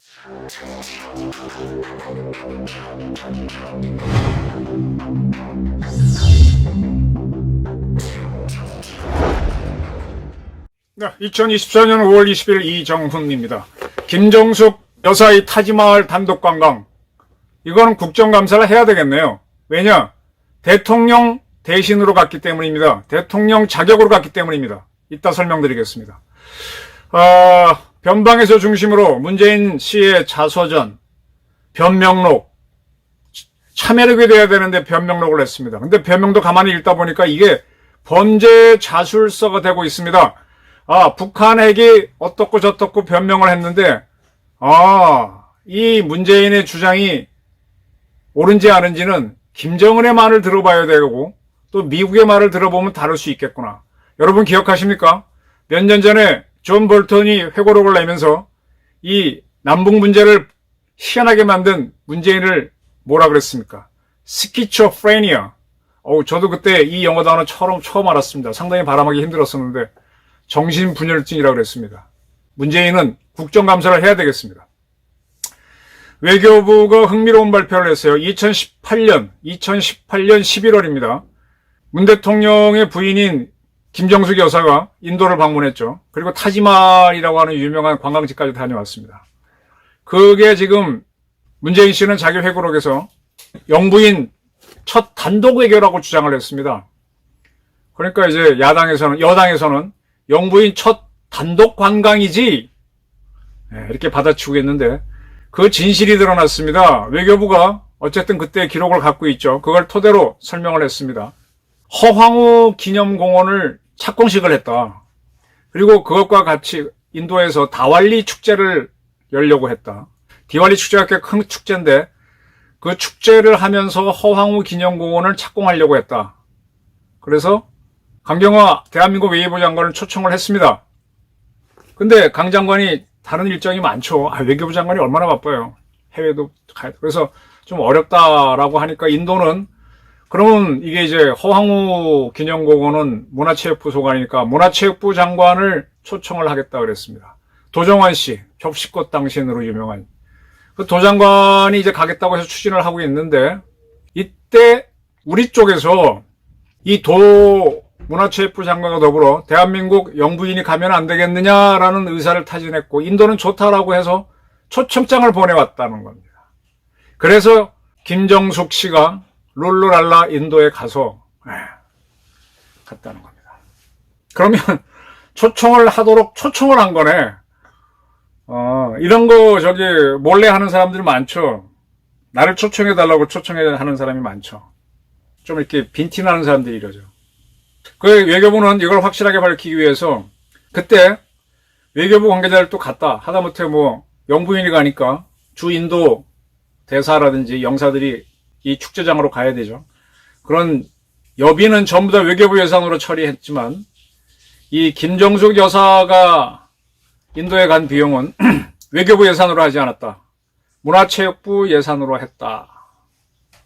네, 2024년 5월 20일 이정훈입니다. 김정숙 여사의 타지마을 단독관광. 이거는 국정감사를 해야 되겠네요. 왜냐? 대통령 대신으로 갔기 때문입니다. 대통령 자격으로 갔기 때문입니다. 이따 설명드리겠습니다. 변방에서 중심으로 문재인 씨의 자서전, 변명록, 참여력이 돼야 되는데 변명록을 했습니다. 근데 변명도 가만히 읽다 보니까 이게 범죄 자술서가 되고 있습니다. 북한 핵이 어떻고 저떻고 변명을 했는데, 이 문재인의 주장이 옳은지 아닌지는 김정은의 말을 들어봐야 되고, 또 미국의 말을 들어보면 다를 수 있겠구나. 여러분 기억하십니까? 몇 년 전에 존 볼턴이 회고록을 내면서 이 남북 문제를 희한하게 만든 문재인을 뭐라 그랬습니까? 스키초프레니아. 저도 그때 이 영어 단어 처음 알았습니다. 상당히 발음하기 힘들었었는데, 정신분열증이라고 그랬습니다. 문재인은 국정감사를 해야 되겠습니다. 외교부가 흥미로운 발표를 했어요. 2018년 11월입니다. 문 대통령의 부인인 김정숙 여사가 인도를 방문했죠. 그리고 타지마을이라고 하는 유명한 관광지까지 다녀왔습니다. 그게 지금 문재인 씨는 자기 회고록에서 영부인 첫 단독 외교라고 주장을 했습니다. 그러니까 이제 여당에서는 영부인 첫 단독 관광이지, 이렇게 받아치우겠는데, 그 진실이 드러났습니다. 외교부가 어쨌든 그때 기록을 갖고 있죠. 그걸 토대로 설명을 했습니다. 허황우 기념공원을 착공식을 했다. 그리고 그것과 같이 인도에서 다왈리 축제를 열려고 했다. 디왈리 축제가 꽤 큰 축제인데 그 축제를 하면서 허황우 기념공원을 착공하려고 했다. 그래서 강경화 대한민국 외교부 장관을 초청을 했습니다. 근데 강 장관이 다른 일정이 많죠. 외교부 장관이 얼마나 바빠요. 해외도 가야 돼. 그래서 좀 어렵다라고 하니까 인도는 그러면 이게 이제 허황우 기념공원은 문화체육부 소관이니까 문화체육부 장관을 초청을 하겠다 그랬습니다. 도정환 씨, 접시꽃 당신으로 유명한 그 도 장관이 이제 가겠다고 해서 추진을 하고 있는데, 이때 우리 쪽에서 이 도 문화체육부 장관과 더불어 대한민국 영부인이 가면 안 되겠느냐라는 의사를 타진했고, 인도는 좋다라고 해서 초청장을 보내왔다는 겁니다. 그래서 김정숙 씨가 룰루랄라 인도에 가서 갔다는 겁니다. 그러면 초청을 하도록 초청을 한 거네. 이런 거 몰래 하는 사람들이 많죠. 나를 초청해달라고 하는 사람이 많죠. 좀 이렇게 빈티나는 사람들이 이러죠. 그 외교부는 이걸 확실하게 밝히기 위해서 그때 외교부 관계자를 또 갔다. 하다못해 영부인이 가니까 주 인도 대사라든지 영사들이 이 축제장으로 가야 되죠. 그런 여비는 전부 다 외교부 예산으로 처리했지만 이 김정숙 여사가 인도에 간 비용은 외교부 예산으로 하지 않았다. 문화체육부 예산으로 했다.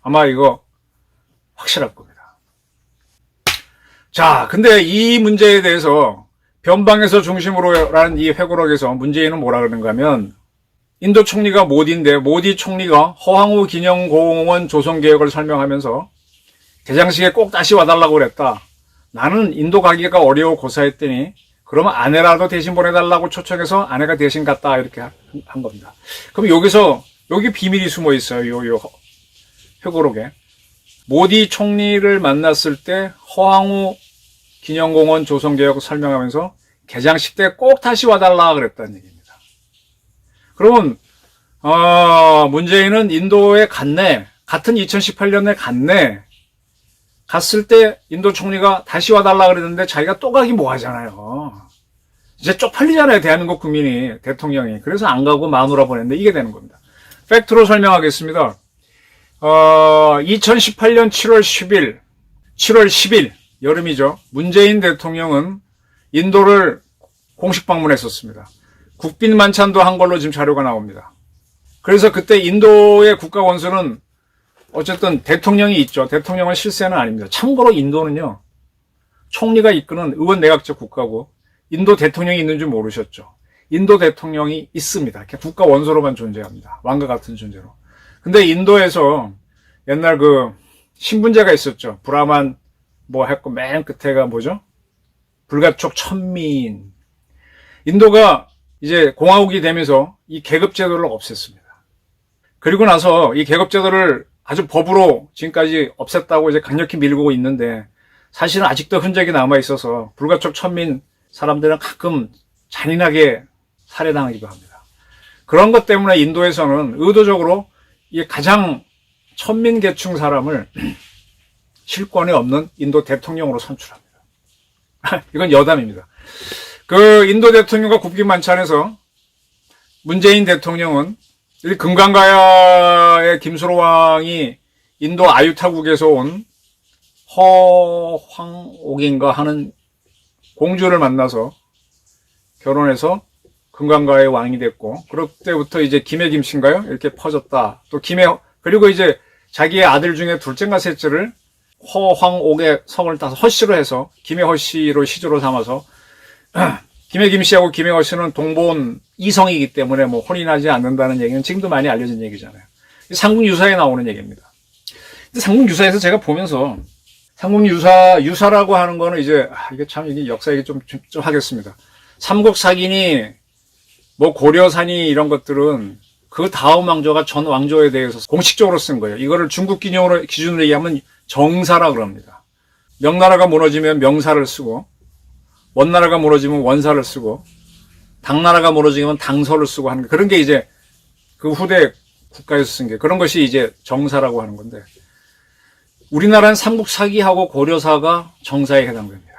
아마 이거 확실할 겁니다. 자, 근데 이 문제에 대해서 변방에서 중심으로라는 이 회고록에서 문재인은 뭐라 그러는가 하면, 인도 총리가 모디 총리가 허황우 기념공원 조성 계획을 설명하면서 개장식에 꼭 다시 와달라고 그랬다. 나는 인도 가기가 어려워 고사했더니 그러면 아내라도 대신 보내달라고 초청해서 아내가 대신 갔다, 이렇게 한 겁니다. 그럼 여기 비밀이 숨어 있어요. 요 회고록에. 모디 총리를 만났을 때 허황우 기념공원 조성 계획을 설명하면서 개장식 때 꼭 다시 와달라 그랬다는 얘기입니다. 그러면 문재인은 인도에 갔네. 같은 2018년에 갔네. 갔을 때 인도 총리가 다시 와달라 그랬는데 자기가 또 가기 뭐하잖아요. 이제 쪽팔리잖아요, 대한민국 국민이, 대통령이. 그래서 안 가고 마누라 보냈는데 이게 되는 겁니다. 팩트로 설명하겠습니다. 2018년 7월 10일 여름이죠. 문재인 대통령은 인도를 공식 방문했었습니다. 국빈 만찬도 한 걸로 지금 자료가 나옵니다. 그래서 그때 인도의 국가 원수는 어쨌든 대통령이 있죠. 대통령은 실세는 아닙니다. 참고로 인도는요, 총리가 이끄는 의원 내각제 국가고 인도 대통령이 있는 줄 모르셨죠. 인도 대통령이 있습니다. 국가 원소로만 존재합니다. 왕과 같은 존재로. 근데 인도에서 옛날 그 신분제가 있었죠. 브라만 뭐 했고 맨 끝에가 뭐죠? 불가촉 천민. 인도가 이제 공화국이 되면서 이 계급제도를 없앴습니다. 그리고 나서 이 계급제도를 아주 법으로 지금까지 없앴다고 이제 강력히 밀고 있는데 사실은 아직도 흔적이 남아 있어서 불가촉 천민 사람들은 가끔 잔인하게 살해당하기도 합니다. 그런 것 때문에 인도에서는 의도적으로 이 가장 천민계층 사람을 실권이 없는 인도 대통령으로 선출합니다. 이건 여담입니다. 그 인도 대통령과 굽기 만찬에서 문재인 대통령은 이 금강가야의 김수로 왕이 인도 아유타국에서 온 허황옥인가 하는 공주를 만나서 결혼해서 금강가의 왕이 됐고, 그때부터 이제 김해 김씨인가요? 이렇게 퍼졌다. 또 그리고 이제 자기의 아들 중에 둘째인가 셋째를 허황옥의 성을 따서 허씨로 해서 김해 허씨로 시조로 삼아서 김해 김씨하고 김해 허씨는 동본 이성이기 때문에 뭐 혼인하지 않는다는 얘기는 지금도 많이 알려진 얘기잖아요. 삼국유사에 나오는 얘기입니다. 삼국유사에서 제가 보면서 삼국유사라고 하는 거는 이제 이게 참 이게 역사 얘기 좀 하겠습니다. 삼국사기니 뭐 고려사니 이런 것들은 그 다음 왕조가 전 왕조에 대해서 공식적으로 쓴 거예요. 이거를 중국 기준으로 얘기하면 정사라 그럽니다. 명나라가 무너지면 명사를 쓰고, 원나라가 무너지면 원사를 쓰고, 당나라가 무너지면 당서를 쓰고 하는 게, 그런 게 이제 그 후대 국가에서 쓴 게, 그런 것이 이제 정사라고 하는 건데, 우리나라는 삼국사기하고 고려사가 정사에 해당됩니다.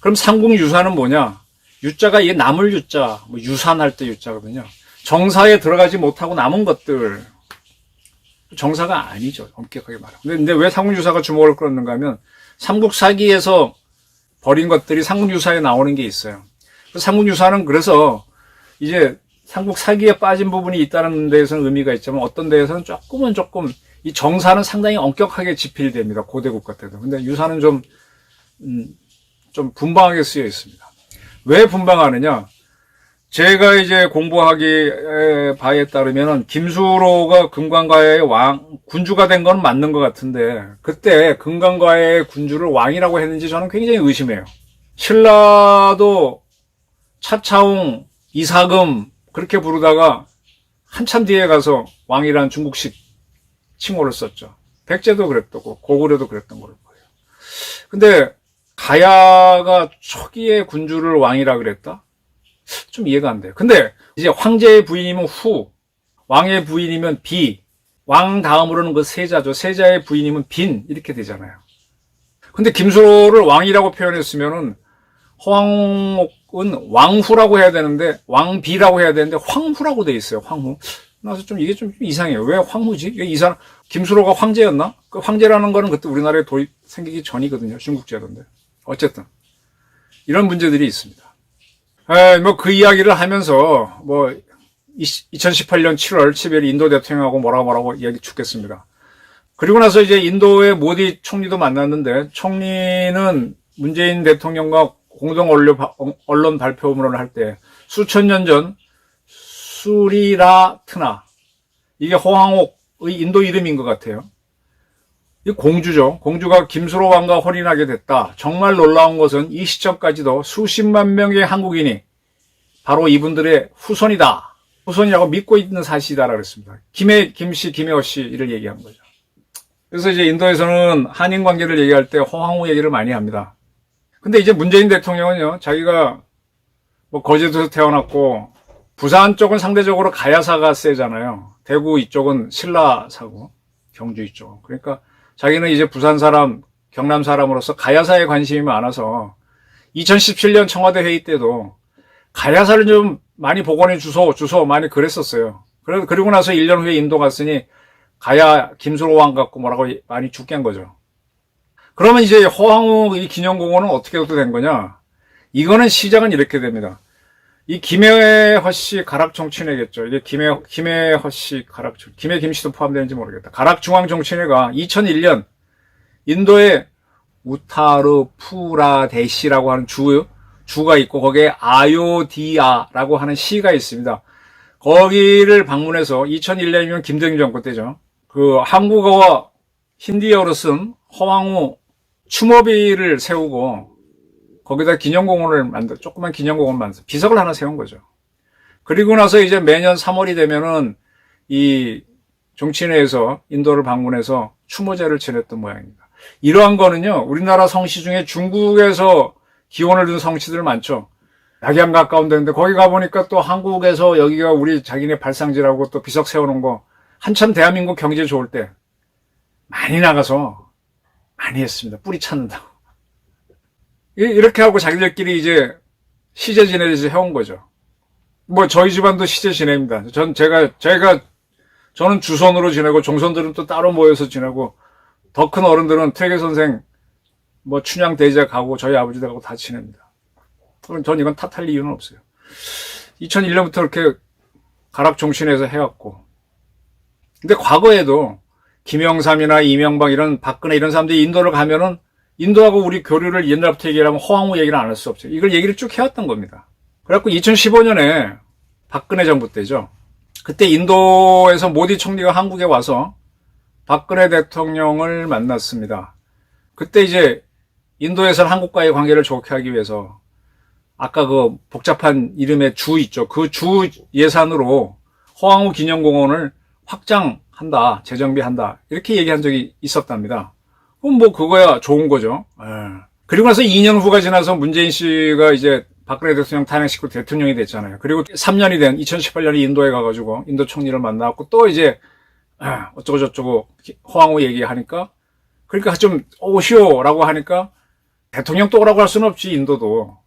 그럼 삼국유사는 뭐냐? 유자가 이게 남을 유자, 뭐 유산할 때 유자거든요. 정사에 들어가지 못하고 남은 것들, 정사가 아니죠. 엄격하게 말하면. 근데 왜 삼국유사가 주목을 끌었는가 하면, 삼국사기에서 버린 것들이 삼국유사에 나오는 게 있어요. 삼국유사는 그래서 이제 삼국사기에 빠진 부분이 있다는 데에서는 의미가 있지만 어떤 데에서는 조금 이 정사는 상당히 엄격하게 집필됩니다. 고대 국가 때도. 근데 유사는 좀 분방하게 쓰여 있습니다. 왜 분방하느냐? 제가 이제 공부하기 바에 따르면은 김수로가 금강가야의 군주가 된 건 맞는 것 같은데 그때 금강가야의 군주를 왕이라고 했는지 저는 굉장히 의심해요. 신라도 차차웅, 이사금 그렇게 부르다가 한참 뒤에 가서 왕이란 중국식 칭호를 썼죠. 백제도 그랬고 고구려도 그랬던 걸로 보여요. 근데 가야가 초기에 군주를 왕이라 그랬다? 좀 이해가 안 돼요. 근데 이제 황제의 부인이면 후, 왕의 부인이면 비, 왕 다음으로는 그 세자죠. 세자의 부인이면 빈 이렇게 되잖아요. 근데 김수로를 왕이라고 표현했으면은 허황옥은 왕후라고 해야 되는데 왕비라고 해야 되는데 황후라고 돼 있어요. 황후. 그래서 좀 이게 좀 이상해요. 왜 황후지? 이 사람 김수로가 황제였나? 그 황제라는 거는 그때 우리나라에 도입 생기기 전이거든요. 중국제도인데. 어쨌든 이런 문제들이 있습니다. 뭐 그 이야기를 하면서 뭐 2018년 7월 10일 인도 대통령하고 뭐라고 이야기 죽겠습니다. 그리고 나서 이제 인도의 모디 총리도 만났는데 총리는 문재인 대통령과 공동 언론 발표문을 할 때 수천 년 전 수리라트나 이게 허황옥의 인도 이름인 것 같아요. 이 공주죠. 공주가 김수로 왕과 혼인하게 됐다. 정말 놀라운 것은 이 시점까지도 수십만 명의 한국인이 바로 이분들의 후손이다. 후손이라고 믿고 있는 사실이다라고 그랬습니다. 김해 김씨, 김해허 씨를 얘기한 거죠. 그래서 이제 인도에서는 한인 관계를 얘기할 때 허황후 얘기를 많이 합니다. 근데 이제 문재인 대통령은요, 자기가 뭐 거제도에서 태어났고 부산 쪽은 상대적으로 가야사가 세잖아요. 대구 이쪽은 신라사고 경주 이쪽. 그러니까 자기는 이제 부산 사람, 경남 사람으로서 가야사에 관심이 많아서 2017년 청와대 회의 때도 가야사를 좀 많이 복원해 주소 많이 그랬었어요. 그리고 나서 1년 후에 인도 갔으니 가야 김수로 왕 갖고 뭐라고 많이 죽게 한 거죠. 그러면 이제 허황옥 이 기념공원은 어떻게 된 거냐? 이거는 시작은 이렇게 됩니다. 이 김해허 씨 가락 정치회겠죠. 이게 김해허 씨 가락, 김해 김씨도 포함되는지 모르겠다. 가락 중앙정치회가 2001년 인도의 우타르 푸라데시라고 하는 주가 있고 거기에 아요디아라고 하는 시가 있습니다. 거기를 방문해서 2001년이면 김대중 정권 때죠. 그 한국어와 힌디어로 쓴 허황우 추모비를 세우고 거기다 조그만 기념공원을 만들어서 비석을 하나 세운 거죠. 그리고 나서 이제 매년 3월이 되면은 이 종친회에서 인도를 방문해서 추모제를 지냈던 모양입니다. 이러한 거는요, 우리나라 성씨 중에 중국에서 기원을 둔 성씨들 많죠. 낙양 가까운 데인데 거기 가보니까 또 한국에서 여기가 우리 자기네 발상지라고 또 비석 세워놓은 거 한참 대한민국 경제 좋을 때 많이 나가서 많이 했습니다. 뿌리 찾는다고. 이렇게 하고 자기들끼리 이제 시제 지내듯이 해온 거죠. 뭐 저희 집안도 시제 지냅니다. 저는 주선으로 지내고 종선들은 또 따로 모여서 지내고 더 큰 어른들은 퇴계 선생 뭐 춘향 대제 가고 저희 아버지 가고 다 지냅니다. 그럼 전 이건 탓할 이유는 없어요. 2001년부터 이렇게 가락종신해서 해왔고. 근데 과거에도 김영삼이나 이명박 이런 박근혜 이런 사람들이 인도를 가면은 인도하고 우리 교류를 옛날부터 얘기하면 허황우 얘기를 안 할 수 없죠. 이걸 얘기를 쭉 해왔던 겁니다. 그래갖고 2015년에 박근혜 정부 때죠. 그때 인도에서 모디 총리가 한국에 와서 박근혜 대통령을 만났습니다. 그때 이제 인도에서는 한국과의 관계를 좋게 하기 위해서 아까 그 복잡한 이름의 주 있죠. 그 주 예산으로 허황우 기념공원을 확장한다, 재정비한다 이렇게 얘기한 적이 있었답니다. 그럼 뭐 그거야 좋은 거죠. 그리고 나서 2년 후가 지나서 문재인 씨가 이제 박근혜 대통령 탄핵시키고 대통령이 됐잖아요. 그리고 3년이 된 2018년에 인도에 가가지고 인도 총리를 만나고 또 이제 어쩌고 저쩌고 허황우 얘기하니까 그러니까 좀 오시오라고 하니까 대통령 또 오라고 할 수는 없지 인도도.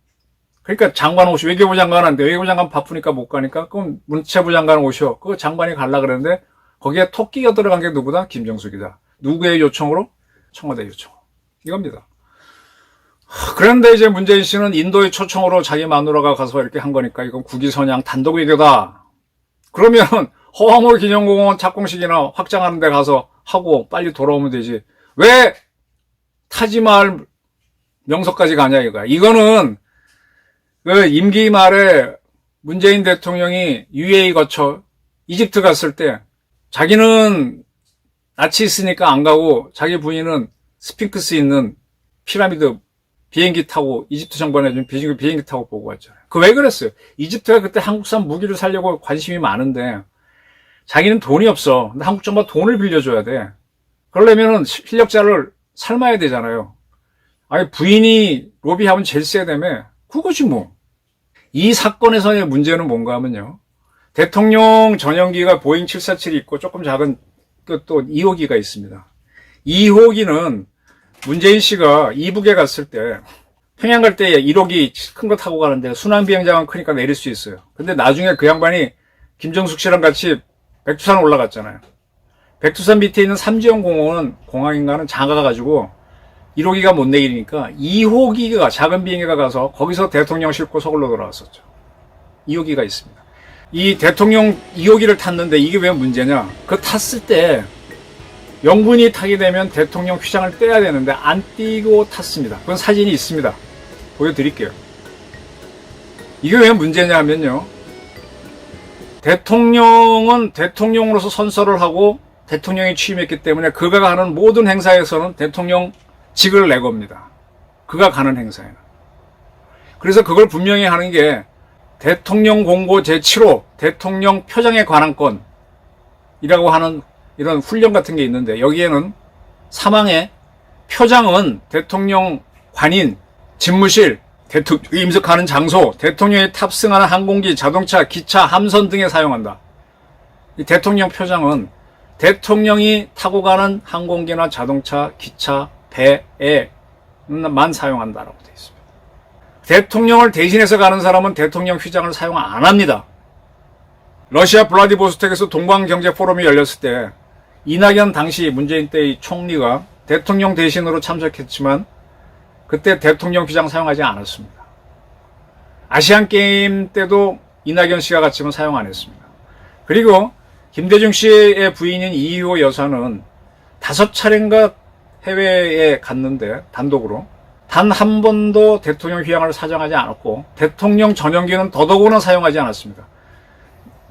그러니까 장관 오시오. 외교부 장관한테 외교부 장관 바쁘니까 못 가니까 그럼 문체부 장관 오시오. 그 장관이 갈라 그랬는데 거기에 토끼가 들어간 게 누구다? 김정숙이다. 누구의 요청으로? 청와대 요청. 이겁니다. 그런데 이제 문재인 씨는 인도의 초청으로 자기 마누라가 가서 이렇게 한 거니까 이건 국위선양 단독 외교다. 그러면 허황우 기념공원 착공식이나 확장하는 데 가서 하고 빨리 돌아오면 되지. 왜 타지마할 명소까지 가냐 이거야. 이거는 그 임기 말에 문재인 대통령이 UAE 거쳐 이집트 갔을 때 자기는 낯이 있으니까 안 가고 자기 부인은 스핑크스 있는 피라미드 비행기 타고 이집트 정부가 내준 비행기 타고 보고 왔잖아요. 그 왜 그랬어요? 이집트가 그때 한국산 무기를 사려고 관심이 많은데 자기는 돈이 없어. 근데 한국 정부가 돈을 빌려줘야 돼. 그러려면은 실력자를 삶아야 되잖아요. 아니 부인이 로비하면 제일 세다며. 그거지 뭐. 이 사건에서의 문제는 뭔가 하면요. 대통령 전용기가 보잉 747이 있고 조금 작은 또 2호기가 있습니다. 2호기는 문재인 씨가 이북에 갔을 때 평양 갈 때 1호기 큰 거 타고 가는데 순환비행장은 크니까 내릴 수 있어요. 근데 나중에 그 양반이 김정숙 씨랑 같이 백두산 올라갔잖아요. 백두산 밑에 있는 삼지연 공항인가는 장가가가지고 1호기가 못 내리니까 2호기가 작은 비행기가 가서 거기서 대통령 싣고 서울로 돌아왔었죠. 2호기가 있습니다. 이 대통령 2호기를 탔는데 이게 왜 문제냐? 그 탔을 때 영분이 타게 되면 대통령 휘장을 떼야 되는데 안 띄고 탔습니다. 그건 사진이 있습니다. 보여드릴게요. 이게 왜 문제냐 하면요. 대통령은 대통령으로서 선서를 하고 대통령이 취임했기 때문에 그가 하는 모든 행사에서는 대통령직을 내겁니다. 그가 가는 행사에는. 그래서 그걸 분명히 하는 게 대통령 공고 제7호 대통령 표장에 관한 건이라고 하는 이런 훈련 같은 게 있는데 여기에는 사망의 표장은 대통령 관인, 집무실, 대통령이 임석하는 장소, 대통령이 탑승하는 항공기, 자동차, 기차, 함선 등에 사용한다. 이 대통령 표장은 대통령이 타고 가는 항공기나 자동차, 기차, 배에만 사용한다라고 되어 있습니다. 대통령을 대신해서 가는 사람은 대통령 휘장을 사용 안 합니다. 러시아 블라디보스톡에서 동방경제포럼이 열렸을 때 이낙연 당시 문재인 때의 총리가 대통령 대신으로 참석했지만 그때 대통령 휘장 사용하지 않았습니다. 아시안게임 때도 이낙연 씨가 갔지만 사용 안 했습니다. 그리고 김대중 씨의 부인인 이희호 여사는 5차례인가 해외에 갔는데 단독으로 단 한 번도 대통령 휴양을 사정하지 않았고 대통령 전용기는 더더구나 사용하지 않았습니다.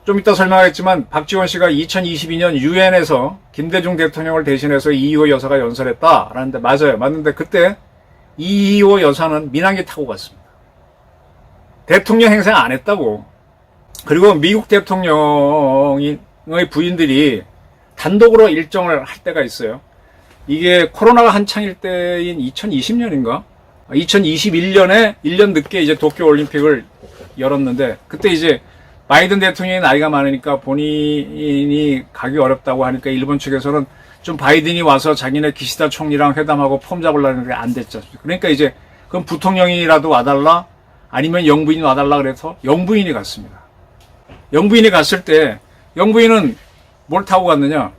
좀 이따 설명하겠지만 박지원 씨가 2022년 유엔에서 김대중 대통령을 대신해서 이희호 여사가 연설했다라는데 맞아요. 맞는데 그때 이희호 여사는 민항기 타고 갔습니다. 대통령 행세 안 했다고. 그리고 미국 대통령의 부인들이 단독으로 일정을 할 때가 있어요. 이게 코로나가 한창일 때인 2020년인가? 2021년에 1년 늦게 이제 도쿄 올림픽을 열었는데 그때 이제 바이든 대통령이 나이가 많으니까 본인이 가기 어렵다고 하니까 일본 측에서는 좀 바이든이 와서 자기네 기시다 총리랑 회담하고 폼 잡으려는데 안 됐죠. 그러니까 이제 그럼 부통령이라도 와달라 아니면 영부인이 와달라 그래서 영부인이 갔습니다. 영부인이 갔을 때 영부인은 뭘 타고 갔느냐?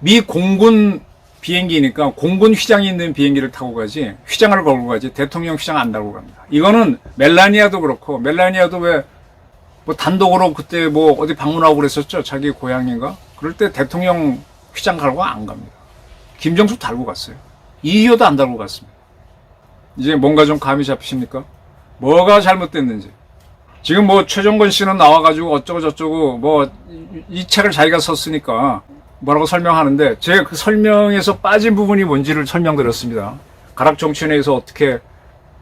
미 공군 비행기니까 공군 휘장이 있는 비행기를 타고 가지 휘장을 걸고 가지 대통령 휘장 안 달고 갑니다. 이거는 멜라니아도 그렇고 멜라니아도 왜 뭐 단독으로 그때 뭐 어디 방문하고 그랬었죠. 자기 고향인가? 그럴 때 대통령 휘장 갈고 안 갑니다. 김정숙 달고 갔어요. 이희호도 안 달고 갔습니다. 이제 뭔가 좀 감이 잡히십니까? 뭐가 잘못됐는지. 지금 뭐 최종건 씨는 나와가지고 어쩌고 저쩌고 뭐 이 책을 자기가 썼으니까 뭐라고 설명하는데 제가 그 설명에서 빠진 부분이 뭔지를 설명드렸습니다. 가락정치인회에서 어떻게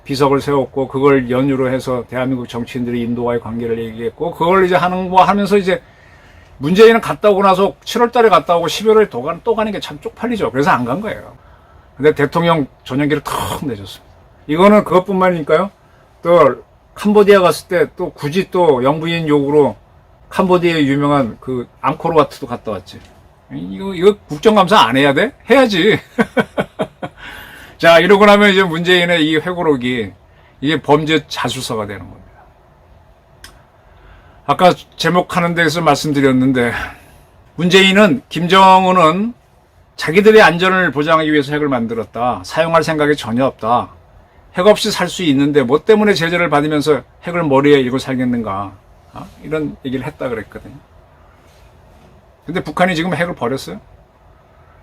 비석을 세웠고 그걸 연유로 해서 대한민국 정치인들이 인도와의 관계를 얘기했고 그걸 이제 하는 거 하면서 이제 문재인은 갔다 오고 나서 7월 달에 갔다 오고 11월에 또 가는 게 참 쪽팔리죠. 그래서 안 간 거예요. 근데 대통령 전용기를 턱 내줬습니다. 이거는 그것뿐만이니까요. 또 캄보디아 갔을 때 또 굳이 또 영부인 요구로 캄보디아의 유명한 그 앙코르와트도 갔다 왔지. 이거 국정감사 안 해야 돼? 해야지. 자, 이러고 나면 이제 문재인의 이 회고록이 이게 범죄 자수서가 되는 겁니다. 아까 제목하는 데서 말씀드렸는데 문재인은 김정은은 자기들의 안전을 보장하기 위해서 핵을 만들었다. 사용할 생각이 전혀 없다. 핵 없이 살 수 있는데 뭐 때문에 제재를 받으면서 핵을 머리에 이고 살겠는가. 이런 얘기를 했다 그랬거든요. 근데 북한이 지금 핵을 버렸어요.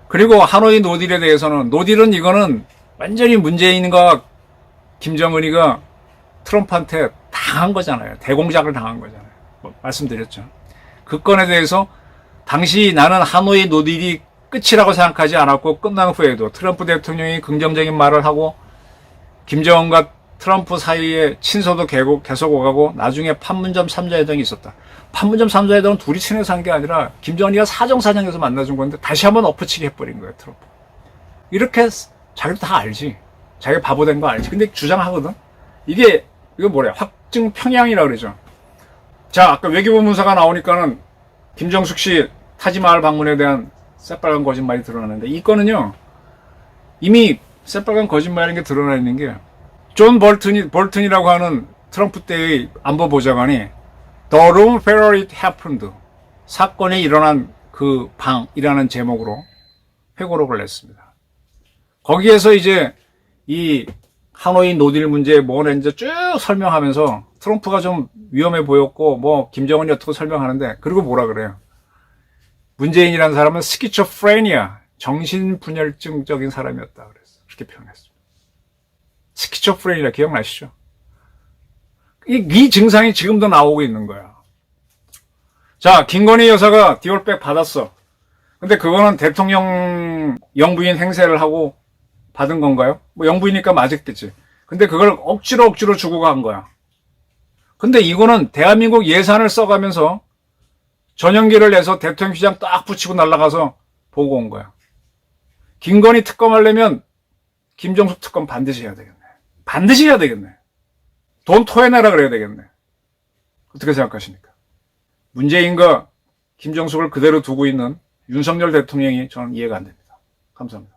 그리고 하노이 노딜에 대해서는 노딜은 이거는 완전히 문재인과 김정은이가 트럼프한테 당한 거잖아요. 대공작을 당한 거잖아요. 말씀드렸죠. 그 건에 대해서 당시 나는 하노이 노딜이 끝이라고 생각하지 않았고 끝난 후에도 트럼프 대통령이 긍정적인 말을 하고 김정은과 트럼프 사이에 친서도 계속 오가고 나중에 판문점 3자회담이 있었다. 판문점 3자회담은 둘이 친해서 한 게 아니라 김정은이가 사정사정해서 만나준 건데 다시 한번 엎어치기 해버린 거예요. 트럼프. 이렇게 자기도 다 알지. 자기가 바보 된 거 알지. 근데 주장하거든. 이거 뭐래? 확증 평양이라고 그러죠. 자, 아까 외교부 문서가 나오니까는 김정숙 씨 타지마을 방문에 대한 새빨간 거짓말이 드러나는데 이 건은요. 이미 새빨간 거짓말인 게 드러나 있는 게 존 볼튼이라고 하는 트럼프 때의 안보보좌관이 The room where it happened 사건이 일어난 그 방이라는 제목으로 회고록을 냈습니다. 거기에서 이제 이 하노이 노딜 문제에 뭘 했는지 쭉 설명하면서 트럼프가 좀 위험해 보였고 뭐 김정은이 어떻게 설명하는데 그리고 뭐라 그래요. 문재인이라는 사람은 스키초프레니아 정신분열증적인 사람이었다 그랬어. 그렇게 표현했습니다. 스키초프레니아 기억나시죠? 이 증상이 지금도 나오고 있는 거야. 자, 김건희 여사가 디올백 받았어. 근데 그거는 대통령 영부인 행세를 하고 받은 건가요? 뭐 영부이니까 맞았겠지. 근데 그걸 억지로 주고 간 거야. 근데 이거는 대한민국 예산을 써가면서 전용기를 내서 대통령 휘장 딱 붙이고 날아가서 보고 온 거야. 김건희 특검하려면 김정숙 특검 반드시 해야 되겠네. 반드시 해야 되겠네. 돈 토해내라 그래야 되겠네. 어떻게 생각하십니까? 문재인과 김정숙을 그대로 두고 있는 윤석열 대통령이 저는 이해가 안 됩니다. 감사합니다.